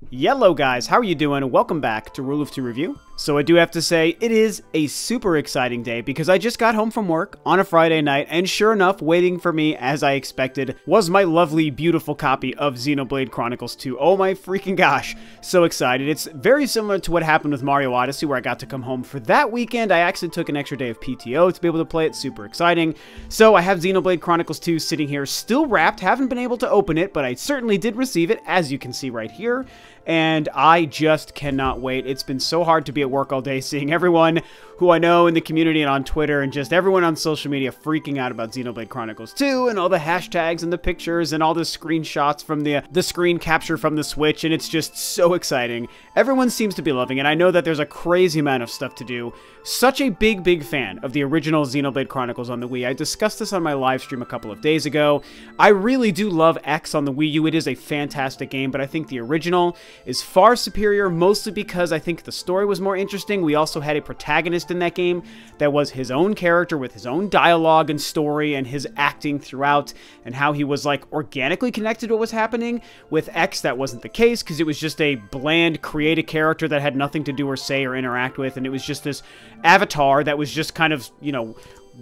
Yellow guys, how are you doing? Welcome back to Rule of Two Review. So I do have to say, it is a super exciting day because I just got home from work on a Friday night, and sure enough, waiting for me, as I expected, was my lovely, beautiful copy of Xenoblade Chronicles 2. Oh my freaking gosh, so excited. It's very similar to what happened with Mario Odyssey, where I got to come home for that weekend. I actually took an extra day of PTO to be able to play it. Super exciting. So I have Xenoblade Chronicles 2 sitting here, still wrapped, haven't been able to open it, but I certainly did receive it, as you can see right here. And I just cannot wait. It's been so hard to be at work all day, seeing everyone who I know in the community and on Twitter and just everyone on social media freaking out about Xenoblade Chronicles 2 and all the hashtags and the pictures and all the screenshots from the screen capture from the Switch, and it's just so exciting. Everyone seems to be loving it. I know that there's a crazy amount of stuff to do. Such a big fan of the original Xenoblade Chronicles on the Wii. I discussed this on my live stream a couple of days ago. I really do love X on the Wii U. It is a fantastic game, but I think the original is far superior, mostly because I think the story was more interesting. We also had a protagonist in that game that was his own character with his own dialogue and story and his acting throughout, and how he was like organically connected to what was happening. With X, that wasn't the case because it was just a bland, created character that had nothing to do or say or interact with, and it was just this avatar that was just kind of, you know,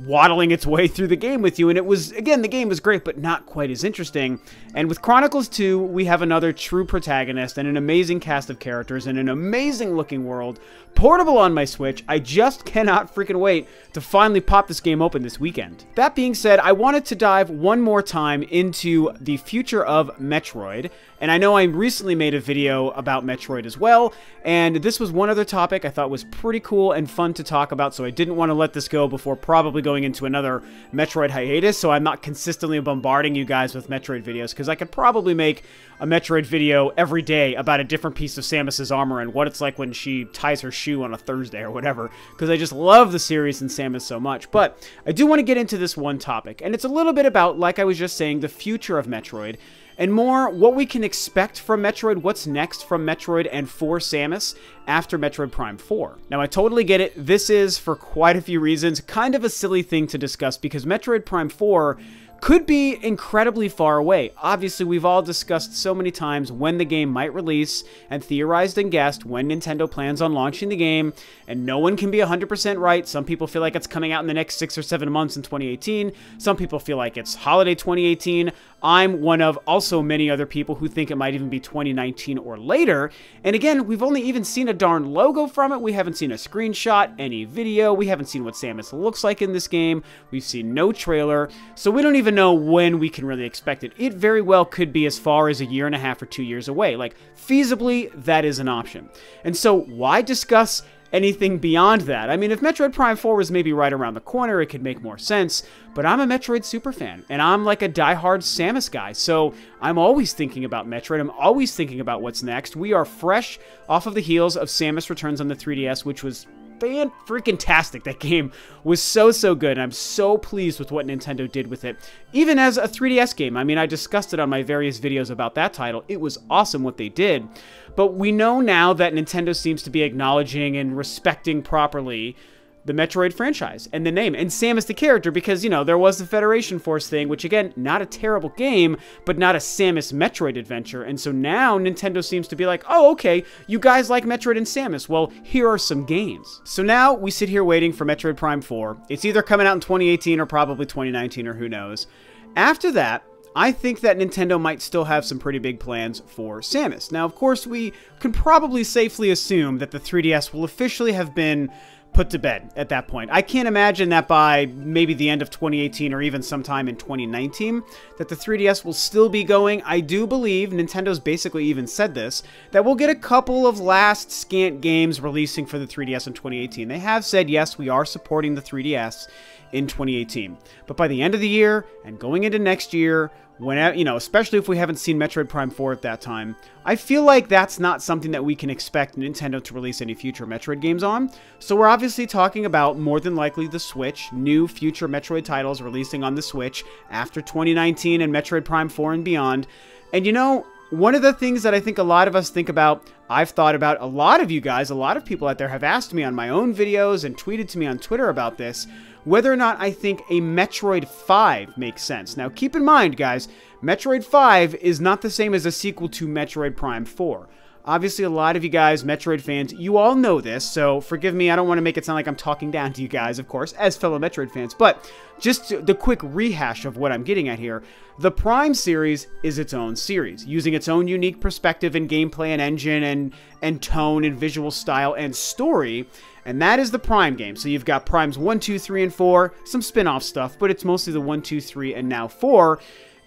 waddling its way through the game with you. And it was, again, the game was great, but not quite as interesting. And with Chronicles 2, we have another true protagonist and an amazing cast of characters and an amazing looking world, portable on my Switch. I just cannot freaking wait to finally pop this game open this weekend. That being said, I wanted to dive one more time into the future of Metroid. And I know I recently made a video about Metroid as well, and this was one other topic I thought was pretty cool and fun to talk about, so I didn't want to let this go before probably going into another Metroid hiatus, so I'm not consistently bombarding you guys with Metroid videos, because I could probably make a Metroid video every day about a different piece of Samus's armor and what it's like when she ties her shoe on a Thursday or whatever, because I just love the series and Samus so much. But I do want to get into this one topic, and it's a little bit about, like I was just saying, the future of Metroid, and more what we can expect from Metroid, what's next from Metroid and for Samus after Metroid Prime 4. Now, I totally get it. This is, for quite a few reasons, kind of a silly thing to discuss because Metroid Prime 4 could be incredibly far away. Obviously, we've all discussed so many times when the game might release and theorized and guessed when Nintendo plans on launching the game, and no one can be 100% right. Some people feel like it's coming out in the next 6 or 7 months in 2018. Some people feel like it's holiday 2018. I'm one of also many other people who think it might even be 2019 or later. And again, we've only even seen a darn logo from it. We haven't seen a screenshot, any video. We haven't seen what Samus looks like in this game. We've seen no trailer. So we don't even know when we can really expect it. It very well could be as far as 1.5 years or 2 years away. Like, feasibly, that is an option. And so why discuss anything beyond that? I mean, if Metroid Prime 4 was maybe right around the corner, it could make more sense, but I'm a Metroid superfan, and I'm like a diehard Samus guy, so I'm always thinking about Metroid. I'm always thinking about what's next. We are fresh off of the heels of Samus Returns on the 3DS, which was fan-freaking-tastic. That game was so good, and I'm so pleased with what Nintendo did with it. Even as a 3DS game, I mean, I discussed it on my various videos about that title. It was awesome what they did. But we know now that Nintendo seems to be acknowledging and respecting properly the Metroid franchise and the name and Samus the character, because, you know, there was the Federation Force thing, which again, not a terrible game, but not a Samus Metroid adventure. And so now Nintendo seems to be like, oh, okay, you guys like Metroid and Samus. Well, here are some games. So now we sit here waiting for Metroid Prime 4. It's either coming out in 2018 or probably 2019 or who knows. After that, I think that Nintendo might still have some pretty big plans for Samus. Now, of course, we can probably safely assume that the 3DS will officially have been put to bed at that point. I can't imagine that by maybe the end of 2018 or even sometime in 2019 that the 3DS will still be going. I do believe, Nintendo's basically even said this, that we'll get a couple of last scant games releasing for the 3DS in 2018. They have said, yes, we are supporting the 3DS in 2018. But by the end of the year and going into next year, when, you know, especially if we haven't seen Metroid Prime 4 at that time, I feel like that's not something that we can expect Nintendo to release any future Metroid games on. So we're obviously talking about more than likely the Switch, new future Metroid titles releasing on the Switch after 2019 and Metroid Prime 4 and beyond. And you know, one of the things that I think a lot of us think about, I've thought about, a lot of you guys, a lot of people out there have asked me on my own videos and tweeted to me on Twitter about this, whether or not I think a Metroid 5 makes sense. Now, keep in mind, guys, Metroid 5 is not the same as a sequel to Metroid Prime 4. Obviously, a lot of you guys, Metroid fans, you all know this, so forgive me, I don't want to make it sound like I'm talking down to you guys, of course, as fellow Metroid fans, but just the quick rehash of what I'm getting at here. The Prime series is its own series, using its own unique perspective and gameplay and engine and tone and visual style and story, and that is the Prime game. So you've got Primes 1, 2, 3, and 4, some spin-off stuff, but it's mostly the 1, 2, 3, and now 4,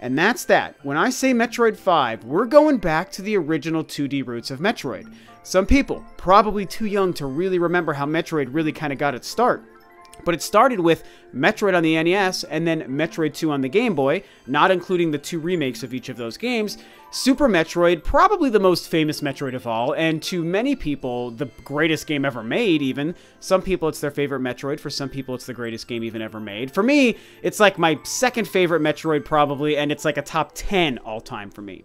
and that's that. When I say Metroid 5, we're going back to the original 2D roots of Metroid. Some people, probably too young to really remember how Metroid really kind of got its start. But it started with Metroid on the NES and then Metroid 2 on the Game Boy, not including the 2 remakes of each of those games. Super Metroid, probably the most famous Metroid of all, and to many people, the greatest game ever made, even. Some people, it's their favorite Metroid. For some people, it's the greatest game even ever made. For me, it's like my second favorite Metroid, probably, and it's like a top 10 all-time for me.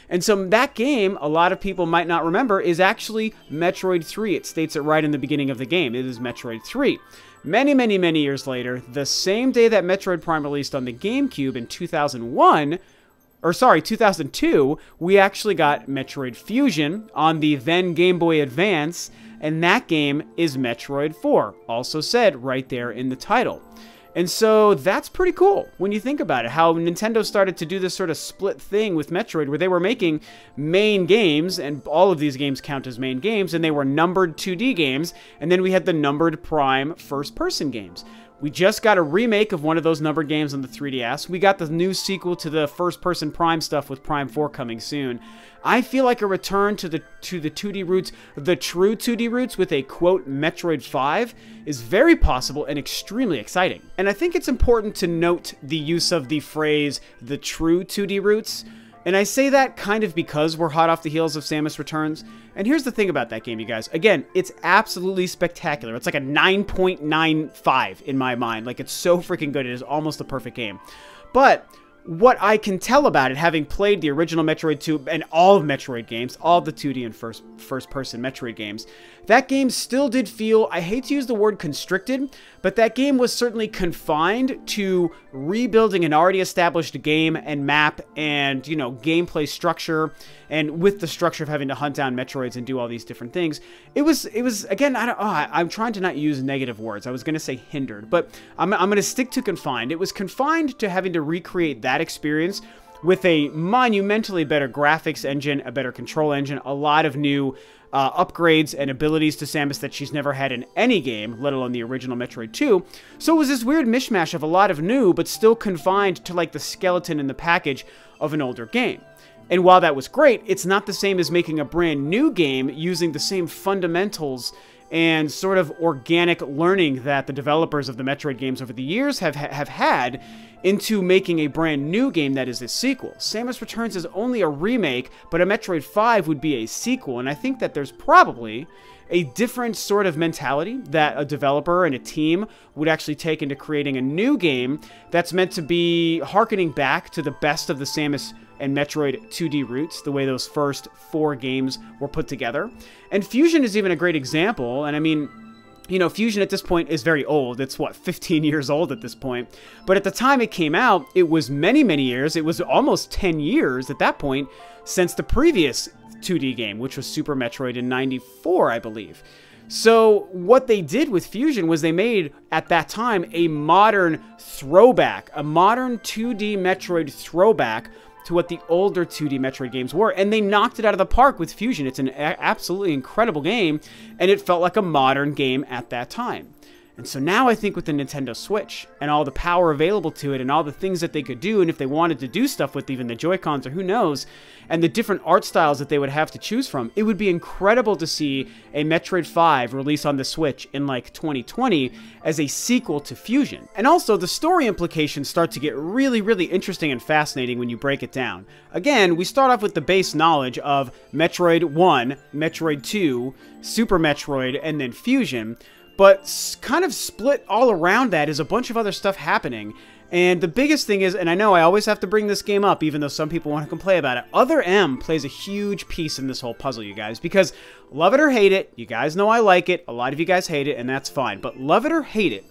And so that game, a lot of people might not remember, is actually Metroid 3. It states it right in the beginning of the game. It is Metroid 3. Many, many, many years later, the same day that Metroid Prime released on the GameCube in 2002, we actually got Metroid Fusion on the then Game Boy Advance, and that game is Metroid 4, also said right there in the title. And so that's pretty cool when you think about it, how Nintendo started to do this sort of split thing with Metroid where they were making main games, and all of these games count as main games, and they were numbered 2D games, and then we had the numbered Prime first-person games. We just got a remake of one of those numbered games on the 3DS. We got the new sequel to the first-person Prime stuff with Prime 4 coming soon. I feel like a return to the 2D roots, the true 2D roots with a, quote, Metroid 5 is very possible and extremely exciting. And I think it's important to note the use of the phrase, the true 2D roots. And I say that kind of because we're hot off the heels of Samus Returns. And here's the thing about that game, you guys. Again, it's absolutely spectacular. It's like a 9.95 in my mind. Like, it's so freaking good. It is almost a perfect game. But what I can tell about it, having played the original Metroid 2 and all of Metroid games, all the 2D and first-person Metroid games, that game still did feel, I hate to use the word constricted, but that game was certainly confined to rebuilding an already established game and map and, you know, gameplay structure, and with the structure of having to hunt down Metroids and do all these different things. It was again, I'm trying to not use negative words. I was going to say hindered, but I'm going to stick to confined. It was confined to having to recreate that experience with a monumentally better graphics engine, a better control engine, a lot of new upgrades and abilities to Samus that she's never had in any game, let alone the original Metroid 2. So it was this weird mishmash of a lot of new, but still confined to like the skeleton in the package of an older game. And while that was great, it's not the same as making a brand new game using the same fundamentals and sort of organic learning that the developers of the Metroid games over the years have had into making a brand new game that is a sequel. Samus Returns is only a remake, but a Metroid 5 would be a sequel, and I think that there's probably a different sort of mentality that a developer and a team would actually take into creating a new game that's meant to be harkening back to the best of the Samus and Metroid 2D roots, the way those first 4 games were put together. And Fusion is even a great example, and I mean, you know, Fusion at this point is very old. It's, what, 15 years old at this point. But at the time it came out, it was many, many years. It was almost 10 years at that point since the previous 2D game, which was Super Metroid in '94, I believe. So what they did with Fusion was they made, at that time, a modern throwback, a modern 2D Metroid throwback to what the older 2D Metroid games were, and they knocked it out of the park with Fusion. It's an absolutely incredible game, and it felt like a modern game at that time. And so now I think with the Nintendo Switch and all the power available to it and all the things that they could do, and if they wanted to do stuff with even the Joy-Cons or who knows, and the different art styles that they would have to choose from, it would be incredible to see a Metroid 5 release on the Switch in like 2020 as a sequel to Fusion. And also the story implications start to get really, really interesting and fascinating when you break it down. Again, we start off with the base knowledge of Metroid 1, Metroid 2, Super Metroid, and then Fusion. But kind of split all around that is a bunch of other stuff happening. And the biggest thing is, and I know I always have to bring this game up, even though some people want to complain about it, Other M plays a huge piece in this whole puzzle, you guys. Because love it or hate it, you guys know I like it, a lot of you guys hate it, and that's fine. But love it or hate it,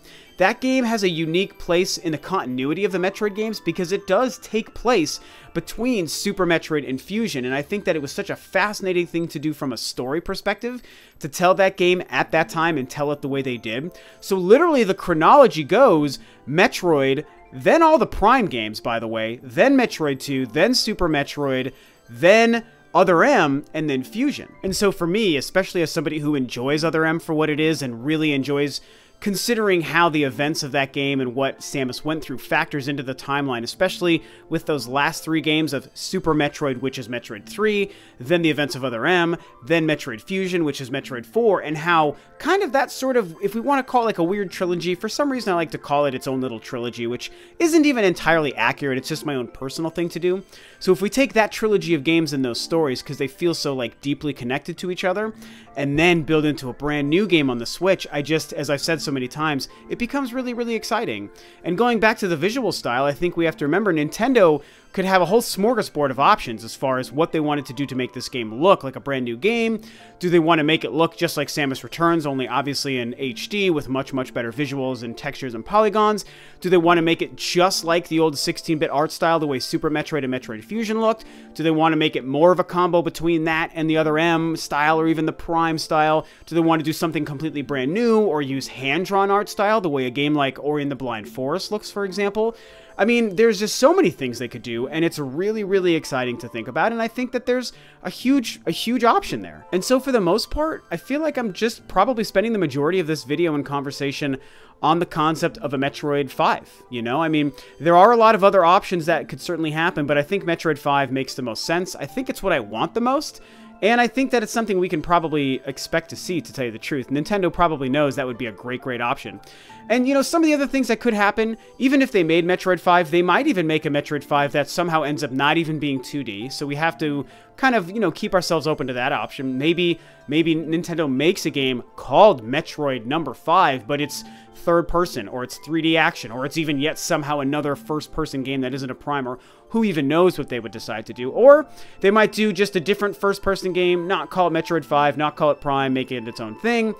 that game has a unique place in the continuity of the Metroid games because it does take place between Super Metroid and Fusion, and I think that it was such a fascinating thing to do from a story perspective, to tell that game at that time and tell it the way they did. So literally the chronology goes Metroid, then all the Prime games, by the way, then Metroid 2, then Super Metroid, then Other M, and then Fusion. And so for me, especially as somebody who enjoys Other M for what it is and really enjoys considering how the events of that game and what Samus went through factors into the timeline, especially with those last 3 games of Super Metroid, which is Metroid 3, then the events of Other M, then Metroid Fusion, which is Metroid 4, and how kind of that sort of, if we want to call it like a weird trilogy, for some reason I like to call it its own little trilogy, which isn't even entirely accurate, it's just my own personal thing to do. So if we take that trilogy of games and those stories, because they feel so like deeply connected to each other, and then build into a brand new game on the Switch, I just, as I've said so many times, it becomes really, really exciting. And going back to the visual style, I think we have to remember Nintendo could have a whole smorgasbord of options as far as what they wanted to do to make this game look like a brand new game. Do they want to make it look just like Samus Returns, only obviously in HD with much, much better visuals and textures and polygons? Do they want to make it just like the old 16-bit art style, the way Super Metroid and Metroid Fusion looked? Do they want to make it more of a combo between that and the Other M style or even the Prime style? Do they want to do something completely brand new or use hand-drawn art style, the way a game like Ori and the Blind Forest looks, for example? I mean, there's just so many things they could do, and it's really, really exciting to think about, and I think that there's a huge option there. And so for the most part, I feel like I'm just probably spending the majority of this video and conversation on the concept of a Metroid 5, you know? I mean, there are a lot of other options that could certainly happen, but I think Metroid 5 makes the most sense. I think it's what I want the most, and I think that it's something we can probably expect to see, to tell you the truth. Nintendo probably knows that would be a great option. And, you know, some of the other things that could happen, even if they made Metroid 5, they might even make a Metroid 5 that somehow ends up not even being 2D. So we have to kind of, you know, keep ourselves open to that option. Maybe Nintendo makes a game called Metroid number 5, but it's third person, or it's 3D action, or it's even yet somehow another first-person game that isn't a Prime, or who even knows what they would decide to do. Or they might do just a different first-person game, not call it Metroid 5, not call it Prime, make it its own thing.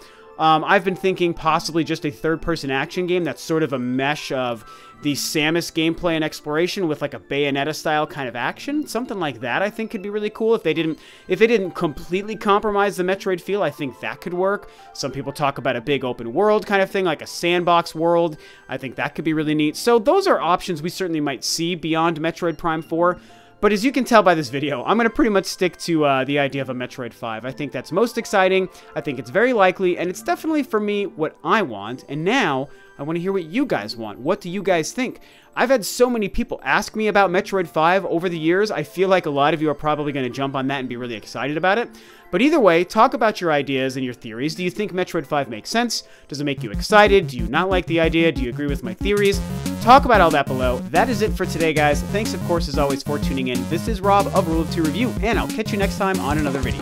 I've been thinking possibly just a third-person action game that's sort of a mesh of the Samus gameplay and exploration with like a Bayonetta-style kind of action. Something like that I think could be really cool. If they didn't completely compromise the Metroid feel, I think that could work. Some people talk about a big open world kind of thing, like a sandbox world. I think that could be really neat. So those are options we certainly might see beyond Metroid Prime 4. But as you can tell by this video, I'm going to pretty much stick to the idea of a Metroid 5. I think that's most exciting, I think it's very likely, and it's definitely, for me, what I want. And now, I want to hear what you guys want. What do you guys think? I've had so many people ask me about Metroid 5 over the years. I feel like a lot of you are probably going to jump on that and be really excited about it. But either way, talk about your ideas and your theories. Do you think Metroid 5 makes sense? Does it make you excited? Do you not like the idea? Do you agree with my theories? Talk about all that below. That is it for today, guys. Thanks, of course, as always, for tuning in. This is Rob of Rule of 2 Review, and I'll catch you next time on another video.